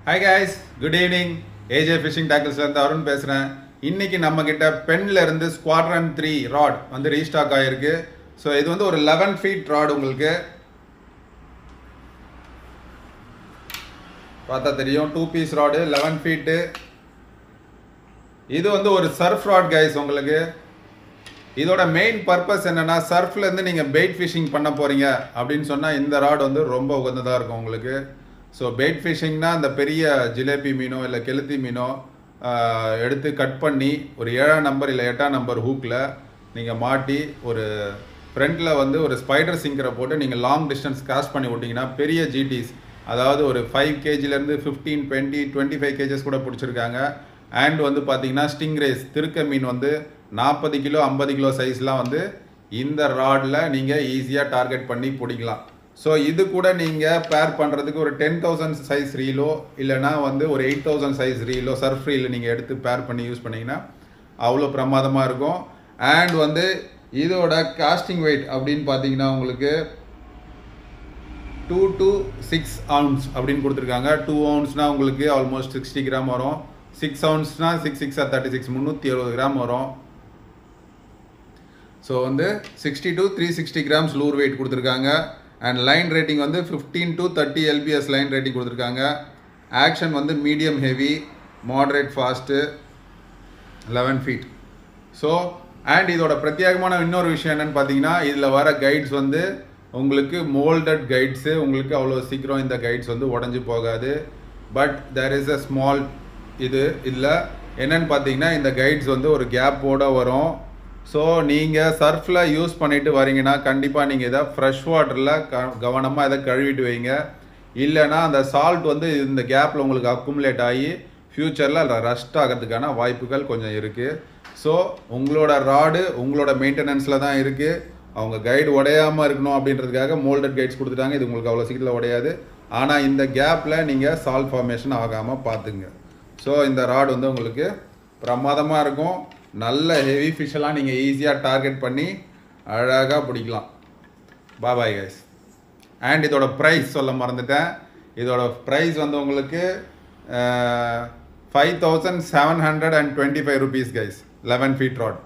Hi guys, good evening. AJ Fishing Tackles வந்து அருண் பேசுறேன். இன்னைக்கு நம்ம கிட்ட பென்ல இருந்து Squadron 3 ராட் வந்து ரீஸ்டாக் ஆயிருக்கு. ஸோ இது வந்து ஒரு 11 feet ராட் உங்களுக்கு பார்த்தா தெரியும். 2 piece ராடு 11 feet. இது வந்து ஒரு சர்ஃப் ராட் கைஸ். உங்களுக்கு இதோட மெயின் பர்பஸ் என்னன்னா, சர்ஃப்ல இருந்து நீங்க பெயிட் ஃபிஷிங் பண்ண போறீங்க அப்படின்னு சொன்னா இந்த ராட் வந்து ரொம்ப உகந்ததா இருக்கும் உங்களுக்கு. ஸோ பெயிட் ஃபிஷிங்னா அந்த பெரிய ஜிலேபி மீனோ இல்லை கெளுத்தி மீனோ எடுத்து கட் பண்ணி ஒரு 7ஆம் நம்பர் இல்லை 8ஆம் நம்பர் ஹூக்கில் நீங்கள் மாட்டி ஒரு ஃப்ரண்ட்டில் வந்து ஒரு ஸ்பைடர் சிங்கரை போட்டு நீங்கள் லாங் டிஸ்டன்ஸ் கேஷ் பண்ணி விட்டிங்கன்னா பெரிய ஜிடிஸ், அதாவது ஒரு 5 kgலேருந்து 15, 20, 25 kgs கூட பிடிச்சிருக்காங்க. அண்ட் வந்து பார்த்தீங்கன்னா ஸ்டிங்ரேஸ் திருக்க மீன் வந்து 40 கிலோ 50 கிலோ சைஸ்லாம் வந்து இந்த ராடில் நீங்கள் ஈஸியாக டார்கெட் பண்ணி பிடிக்கலாம். ஸோ இது கூட நீங்கள் பேர் பண்ணுறதுக்கு ஒரு 10,000 சைஸ் ரீலோ இல்லைனா வந்து ஒரு 8,000 சைஸ் ரீலோ சர்ஃப் ரீல் நீங்கள் எடுத்து பேர் பண்ணி யூஸ் பண்ணிங்கன்னா அவ்வளோ பிரமாதமாக இருக்கும். அண்ட் வந்து இதோட காஸ்டிங் வெயிட் அப்படின்னு பார்த்தீங்கன்னா உங்களுக்கு 2 to 6 ounce அப்படின்னு கொடுத்துருக்காங்க. 2 ounceனால் உங்களுக்கு ஆல்மோஸ்ட் 60 கிராம் வரும். 6 ounceனா 6 6 36 370 கிராம் வரும். ஸோ வந்து 60 to 360 grams லூர் வெயிட் கொடுத்துருக்காங்க. அண்ட் லைன் ரேட்டிங் வந்து 15 to 30 lbs லைன் ரேட்டிங் கொடுத்துருக்காங்க. ஆக்ஷன் வந்து medium heavy, moderate fast, 11 feet. So and இதோட பிரத்யேகமான இன்னொரு விஷயம் என்னென்னு பார்த்தீங்கன்னா, இதில் வர கைட்ஸ் வந்து உங்களுக்கு மோல்டட் கைட்ஸு. உங்களுக்கு அவ்வளோ சீக்கிரம் இந்த கைட்ஸ் வந்து உடஞ்சி போகாது. But there is a small இது இதில் என்னென்னு பார்த்தீங்கன்னா, இந்த கைட்ஸ் வந்து ஒரு கேப்போடு வரும். ஸோ நீங்கள் சர்ஃபில் யூஸ் பண்ணிவிட்டு வரீங்கன்னா கண்டிப்பாக நீங்கள் இதை ஃப்ரெஷ் வாட்டரில் கவனமாக இதை கழுவிட்டு வைங்க. இல்லைனா அந்த சால்ட் வந்து இந்த கேப்பில் உங்களுக்கு அக்குமுலேட் ஆகி ஃப்யூச்சரில் அதில் ரஸ்ட் ஆகிறதுக்கான வாய்ப்புகள் கொஞ்சம் இருக்குது. ஸோ உங்களோட ராடு உங்களோட மெயின்டெனன்ஸில் தான் இருக்குது. அவங்க கைடு உடையாமல் இருக்கணும் அப்படின்றதுக்காக மோல்டட் கைட்ஸ் கொடுத்துட்டாங்க. இது உங்களுக்கு அவ்வளோ சீக்கிரத்தில் உடையாது. ஆனால் இந்த கேப்பில் நீங்கள் சால்ட் ஃபார்மேஷன் ஆகாமல் பார்த்துங்க. ஸோ இந்த ராடு வந்து உங்களுக்கு பிரமாதமாக இருக்கும். நல்ல ஹெவி ஃபிஷ்ஷெல்லாம் நீங்கள் ஈஸியாக டார்கெட் பண்ணி அழகாக பிடிக்கலாம். Bye guys. அண்ட் இதோட ப்ரைஸ் சொல்ல மறந்துட்டேன். இதோட ப்ரைஸ் வந்து உங்களுக்கு 5,725 rupees கைஸ். 11 feet rod.